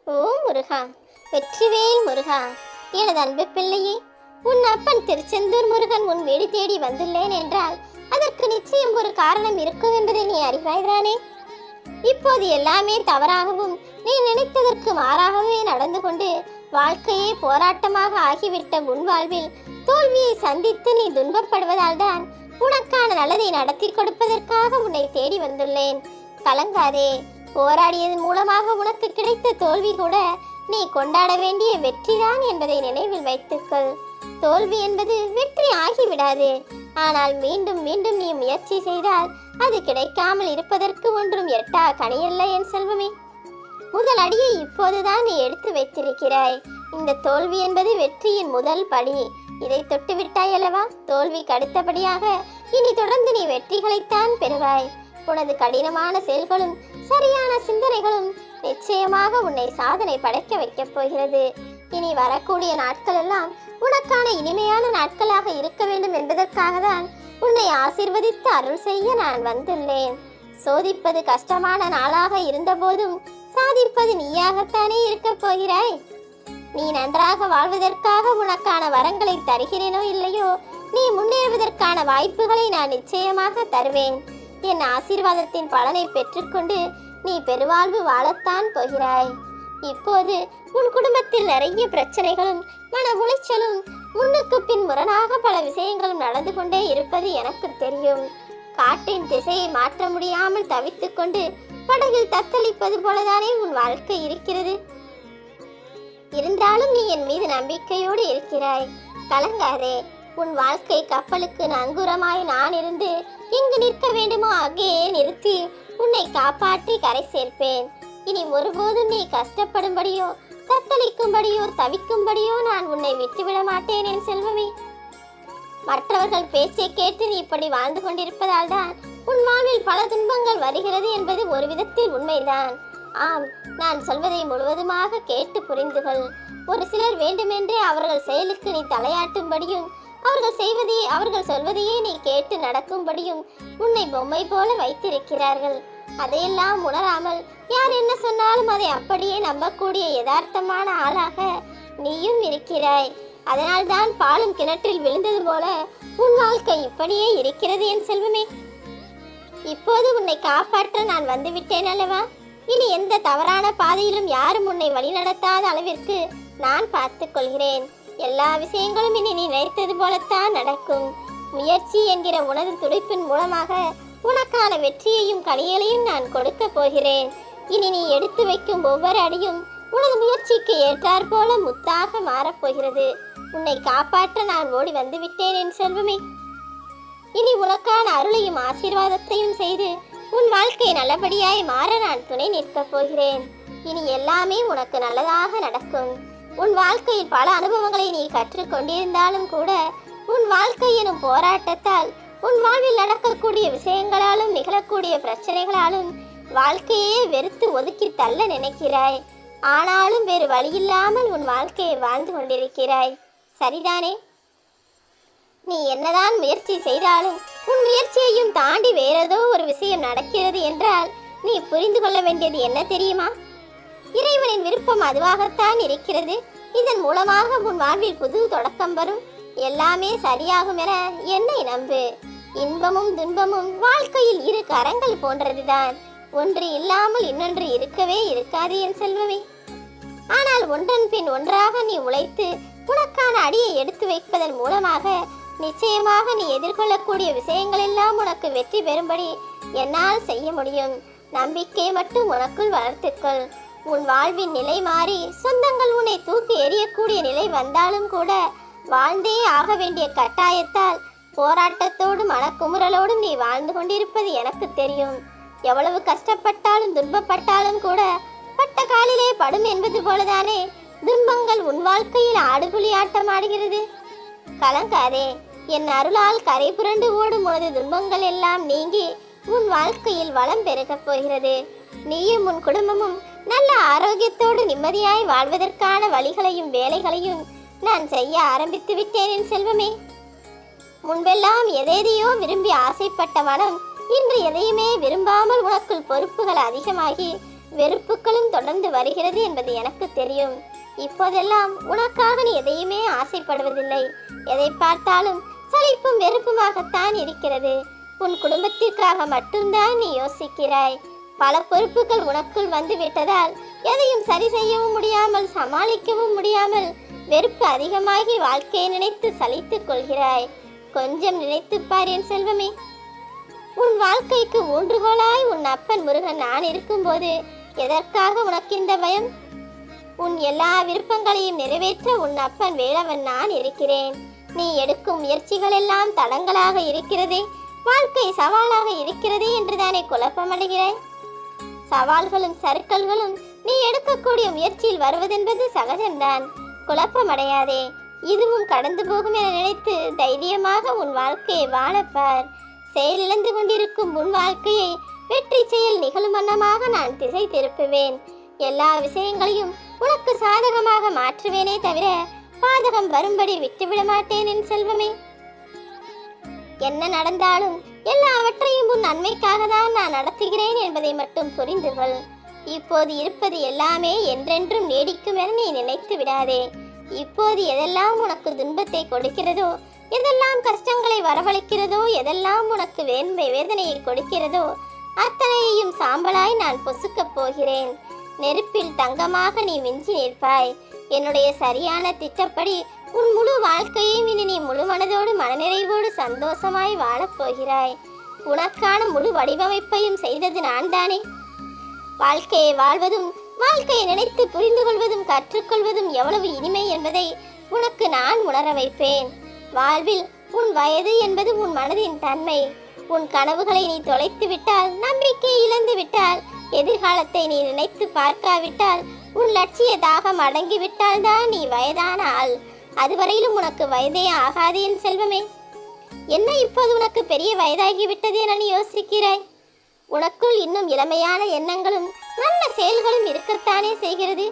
ஓ முருகா, வெற்றிவேல் முருகா, எனது அன்பு பிள்ளையே, உன் அப்பன் திருச்செந்தூர் முருகன் உன் வீடு தேடி வந்துள்ளேன் என்றால் அதற்கு நிச்சயம் ஒரு காரணம் இருக்கும் என்பதை நீ அறிவாய்தானே? இப்போது எல்லாமே தவறாகவும் நீ நினைத்ததற்கு மாறாகவே நடந்து கொண்டு வாழ்க்கையே போராட்டமாக ஆகிவிட்ட உன் வாழ்வில் தோல்வியை சந்தித்து நீ துன்பப்படுவதால் தான் உனக்கான நல்லதை நடத்தி கொடுப்பதற்காக உன்னை தேடி வந்துள்ளேன். கலங்காதே. போராடியதன் மூலமாக உனக்கு கிடைத்த தோல்வி கூட நீ கொண்டாட வேண்டிய வெற்றிதான் என்பதை நினைவில் வைத்துக்கொள். தோல்வி என்பது வெற்றி ஆகிவிடாது. ஆனால் மீண்டும் மீண்டும் நீ முயற்சி செய்தால் அது கிடைக்காமல் இருப்பதற்கு ஒன்றும் எட்டா கனியல்ல என் செல்வமே. முதல் அடியை இப்போதுதான் நீ எடுத்து வைத்திருக்கிறாய். இந்த தோல்வி என்பது வெற்றியின் முதல் படி. இதை தொட்டு விட்டாய் அல்லவா? தோல்விக்கு அடுத்தபடியாக இனி தொடர்ந்து நீ வெற்றிகளைத்தான் பெறுவாய். உனது கடினமான செயல்களும் சரியான சிந்தனைகளும் நிச்சயமாக உன்னை சாதனை படைக்க வைக்கப் போகிறது. இனி வரக்கூடிய நாட்கள் எல்லாம் உனக்கான இனிமையான நாட்களாக இருக்க வேண்டும் என்பதற்காக தான் உன்னை ஆசீர்வதித்து அருள் செய்ய நான் வந்துள்ளேன். சோதிப்பது கஷ்டமான நாளாக இருந்த போதும் சாதிப்பது நீயாகத்தானே இருக்கப் போகிறாய். நீ நன்றாக வாழ்வதற்காக உனக்கான வரங்களை தருகிறேனோ இல்லையோ, நீ முன்னேறுவதற்கான வாய்ப்புகளை நான் நிச்சயமாக தருவேன். என் ஆசீர்வாதத்தின் பலனை பெற்றுக்கொண்டு நீ பெருவாழ்வு வாழத்தான் போகிறாய். இப்போது உன் குடும்பத்தில் நிறைய பிரச்சனைகளும் மன உளைச்சலும் முன்னுக்கு பின் முரணாக பல விஷயங்களும் நடந்து கொண்டே இருப்பது எனக்கு தெரியும். காற்றின் திசையை மாற்ற முடியாமல் தவித்துக் கொண்டு படகில் தத்தளிப்பது போலதானே உன் வாழ்க்கை இருக்கிறது. இருந்தாலும் நீ என் மீது நம்பிக்கையோடு இருக்கிறாய். கலங்காதே. உன் வாழ்க்கை கப்பலுக்கு நங்கூரமாய் நான் இருந்து எங்கு நிற்க வேண்டுமோ அங்கேயே நிறுத்தி உன்னை காப்பாற்றி கரை சேர்ப்பேன். இனி ஒருபோதும் நீ கஷ்டப்படும்படியோ தத்தளிக்கும்படியோ தவிக்கும்படியோ நான் உன்னை விட்டுவிட மாட்டேன் என் செல்வமே. மற்றவர்கள் பேச்சை கேட்டு நீ இப்படி வாழ்ந்து கொண்டிருப்பதால் தான் உன் வாழ்வில் பல துன்பங்கள் வருகிறது என்பது ஒரு விதத்தில் உண்மைதான். ஆம், நான் சொல்வதை முழுவதுமாக கேட்டு புரிந்துகள். ஒரு சிலர் வேண்டுமென்றே அவர்கள் செயலுக்கு நீ தலையாட்டும்படியும் அவர்கள் சொல்வதையே நீ கேட்டு நடக்கும்படியும் உன்னை பொம்மை போல வைத்திருக்கிறார்கள். அதையெல்லாம் உணராமல் யார் என்ன சொன்னாலும் அதை அப்படியே நம்பக்கூடிய யதார்த்தமான ஆளாக நீயும் இருக்கிறாய். அதனால்தான் பாலும் கிணற்றில் விழுந்தது போல உன் வாழ்க்கை இப்படியே இருக்கிறது என் செல்வமே. இப்போது உன்னை காப்பாற்ற நான் வந்துவிட்டேன் அல்லவா? இனி எந்த தவறான பாதையிலும் யாரும் உன்னை வழிநடத்தாத அளவிற்கு நான் பார்த்துக் கொள்கிறேன். எல்லா விஷயங்களும் இனி நீ நினைத்தது போலத்தான் நடக்கும். முயற்சி என்கிற உனது துடிப்பின் மூலமாக உனக்கான வெற்றியையும் கனியலையும் நான் கொடுக்க போகிறேன். இனி நீ எடுத்து வைக்கும் ஒவ்வொரு அடியும் உனது முயற்சிக்கு ஏற்றாற் போல முத்தாக மாறப்போகிறது. உன்னை காப்பாற்ற நான் ஓடி வந்துவிட்டேன் என் செல்வமே. இனி உனக்கான அருளையும் ஆசீர்வாதத்தையும் செய்து உன் வாழ்க்கை நல்லபடியாய் மாற நான் துணை நிற்கப் போகிறேன். இனி எல்லாமே உனக்கு நல்லதாக நடக்கும். உன் வாழ்க்கையில் பல அனுபவங்களை நீ கற்றுக்கொண்டிருந்தாலும் கூட உன் வாழ்க்கை எனும் போராட்டத்தால் உன் வாழ்வில் நடக்கக்கூடிய விஷயங்களாலும் நிகழக்கூடிய பிரச்சனைகளாலும் வாழ்க்கையே வெறுத்து ஒதுக்கி தள்ள நினைக்கிறாய். ஆனாலும் வேறு வழியில்லாமல் உன் வாழ்க்கையை வாழ்ந்து கொண்டிருக்கிறாய். சரிதானே? நீ என்னதான் முயற்சி செய்தாலும் உன் முயற்சியையும் தாண்டி வேறேதோ ஒரு விஷயம் நடக்கிறது என்றால் நீ புரிந்து கொள்ள வேண்டியது என்ன தெரியுமா? இறைவனின் விருப்பம் அதுவாகத்தான் இருக்கிறது. இதன் மூலமாக உன் வாழ்வில் புது தொடக்கம் வரும். எல்லாமே சரியாகும் என என்னை நம்பு. இன்பமும் துன்பமும் வாழ்க்கையில் இரு கரங்கள் போன்றதுதான். ஒன்று இல்லாமல் இன்னொன்று இருக்கவே இருக்காது என் செல்வமே. ஆனால் ஒன்றன் பின் ஒன்றாக நீ உழைத்து உனக்கான அடியை எடுத்து வைப்பதன் மூலமாக நிச்சயமாக நீ எதிர்கொள்ளக்கூடிய விஷயங்கள் எல்லாம் உனக்கு வெற்றி பெறும்படி என்னால் செய்ய முடியும். நம்பிக்கை மட்டும் உனக்குள் வளர்த்துக்கள். உன் வாழ்வின் நிலை மாறி சொந்தங்கள் உன்னை தூக்கி எறியக்கூடிய நிலை வந்தாலும் கூட வாழ்ந்தே ஆக வேண்டிய கட்டாயத்தால் போராட்டத்தோடு மனக்குமுறலோடும் நீ வாழ்ந்து கொண்டிருப்பது எனக்கு தெரியும். எவ்வளவு கஷ்டப்பட்டாலும் துன்பப்பட்டாலும் கூட பட்ட காலிலே படும் என்பது போலதானே துன்பங்கள் உன் வாழ்க்கையில் ஆடுபுலி ஆட்டம் ஆடுகிறது. கலங்காதே. என் அருளால் கரை புரண்டு ஓடும் உனது துன்பங்கள் எல்லாம் நீங்கி உன் வாழ்க்கையில் வளம் பெருகப் போகிறது. நீயும் உன் குடும்பமும் நல்ல ஆரோக்கியத்தோடு நிம்மதியாய் வாழ்வதற்கான வழிகளையும் வேலைகளையும் நான் செய்ய ஆரம்பித்து விட்டேன் என் செல்வமே. முன்பெல்லாம் எதையோ விரும்பி ஆசைப்பட்ட மனம் இன்று எதையுமே விரும்பாமல் உனக்குள் பொறுப்புகள் அதிகமாகி வெறுப்புகளும் தொடர்ந்து வருகிறது என்பது எனக்கு தெரியும். இப்போதெல்லாம் உனக்காக நீ எதையுமே ஆசைப்படுவதில்லை. எதை பார்த்தாலும் சலிப்பும் வெறுப்புமாகத்தான் இருக்கிறது. உன் குடும்பத்திற்காக மட்டும்தான் நீ யோசிக்கிறாய். பல பொறுப்புகள் உனக்குள் வந்து விட்டதால் எதையும் சரி செய்யவும் முடியாமல் சமாளிக்கவும் முடியாமல் வெறுப்பு அதிகமாகி வாழ்க்கையை நினைத்து சலித்துக் கொள்கிறாய். கொஞ்சம் நினைத்துப்பார் என் செல்வமே. உன் வாழ்க்கைக்கு ஊன்றுகோலாய் உன் அப்பன் முருகன் நான் இருக்கும்போது எதற்காக உனக்கு இந்த பயம்? உன் எல்லா விருப்பங்களையும் நிறைவேற்ற உன் அப்பன் வேலவன் நான் இருக்கிறேன். நீ எடுக்கும் முயற்சிகள் எல்லாம் தடங்களாக இருக்கிறதே, வாழ்க்கை சவாலாக இருக்கிறதே என்றுதானே குழப்பமடைகிறாய்? சவால்களும் சறுக்கல்களும் நீ எடுக்கக்கூடிய முயற்சியில் வருவதென்பது சகஜம்தான். குழப்பமடையாதே. இதுவும் கடந்து போகும் என நினைத்து தைரியமாக உன் வாழ்க்கையை வாழப்பார். செயலிழந்து கொண்டிருக்கும் உன் வாழ்க்கையை வெற்றி செயல் நிகழும் வண்ணமாக நான் திசை திருப்புவேன். எல்லா விஷயங்களையும் உனக்கு சாதகமாக மாற்றுவேனே தவிர பாதகம் வரும்படி விட்டுவிட மாட்டேன் என் செல்வமே. என்ன நடந்தாலும் எல்லாவற்றையும் உன் நன்மைக்காக தான் நான் நடத்துகிறேன் என்பதை மட்டும் புரிந்து கொள். இப்போது இருப்பது எல்லாமே என்றென்றும் நீடிக்கும் என நீ நினைத்து விடாதே. இப்போது எதெல்லாம் உனக்கு துன்பத்தை கொடுக்கிறதோ, எதெல்லாம் கஷ்டங்களை வரவழைக்கிறதோ, எதெல்லாம் உனக்கு வேதனையை கொடுக்கிறதோ அத்தனையையும் சாம்பலாய் நான் பொசுக்கப் போகிறேன். நெருப்பில் தங்கமாக நீ மிஞ்சி நிற்பாய். என்னுடைய சரியான திட்டப்படி உன் முழு வாழ்க்கையையும் இனி நீ முழு மனதோடு மனநிறைவோடு சந்தோஷமாய் வாழப்போகிறாய். உனக்கான முழு வடிவமைப்பையும் செய்தது நான் தானே. வாழ்க்கையை வாழ்வதும் வாழ்க்கையை நினைத்து புரிந்து கொள்வதும் கற்றுக்கொள்வதும் எவ்வளவு இனிமை என்பதை உனக்கு நான் உணர வைப்பேன். வாழ்வில் உன் வயது என்பது உன் மனதின் தன்மை. உன் கனவுகளை நீ தொலைத்து விட்டால், நம்பிக்கை இழந்து விட்டால், எதிர்காலத்தை நீ நினைத்து பார்க்காவிட்டால், உன் லட்சிய தாகம் அடங்கிவிட்டால் தான் நீ வயதான ஆள். அதுவரையிலும் உனக்கு வயதே ஆகாது என் செல்வமே. என்ன இப்போது உனக்கு பெரிய வயதாகிவிட்டது என நீ யோசிக்கிறாய்? உனக்குள் இன்னும் இளமையான எண்ணங்களும் நல்ல செயல்களும் இருக்கத்தானே செய்கிறது.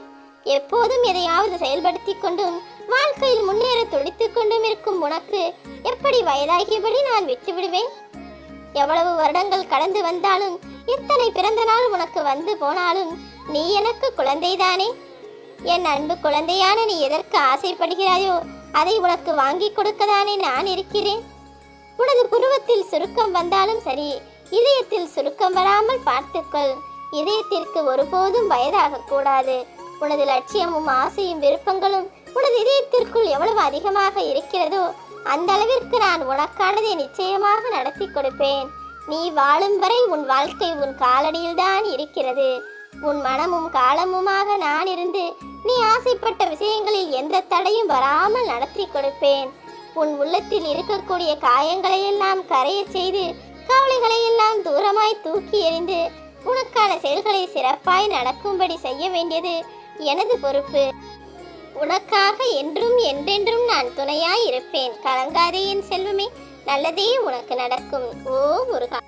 எப்போதும் எதையாவது செயல்படுத்தி கொண்டும் வாழ்க்கையில் முன்னேற துடித்துக் கொண்டும் இருக்கும் உனக்கு எப்படி வயதாகியபடி நான் விட்டு விடுவேன்? எவ்வளவு வருடங்கள் கடந்து வந்தாலும், எத்தனை பிறந்த நாள் உனக்கு வந்து போனாலும் நீ எனக்கு குழந்தைதானே. என் அன்பு குழந்தையான நீ எதற்கு ஆசைப்படுகிறாயோ அதை உனக்கு வாங்கி கொடுக்கதானே நான் இருக்கிறேன். உனது புருவத்தில் சுருக்கம் வந்தாலும் சரி, இதயத்தில் சுருக்கம் வராமல் பார்த்துக்கொள். இதயத்திற்கு ஒருபோதும் வயதாக கூடாது. உனது லட்சியமும் ஆசையும் விருப்பங்களும் உனது இதயத்திற்குள் எவ்வளவு அதிகமாக இருக்கிறதோ அந்த அளவிற்கு நான் உனக்கானதை நிச்சயமாக நடத்தி கொடுப்பேன். நீ வாழும் வரை உன் வாழ்க்கை உன் காலடியில் தான் இருக்கிறது. உன் மனமும் காலமுமாக நான் இருந்து நீ ஆசைப்பட்ட விஷயங்களில் எந்த தடையும் வராமல் நடத்தி கொடுப்பேன். உன் உள்ளத்தில் இருக்கக்கூடிய காயங்களையெல்லாம் கரைய செய்து, கவலைகளையெல்லாம் தூரமாய் தூக்கி எறிந்து உனக்கான செயல்களை சிறப்பாய் நடக்கும்படி செய்ய வேண்டியது எனது பொறுப்பு. உனக்காக என்றும் என்றென்றும் நான் துணையாய் இருப்பேன். கலங்காதே என் செல்வமே. நல்லதே உனக்கு நடக்கும். ஓ முருகா.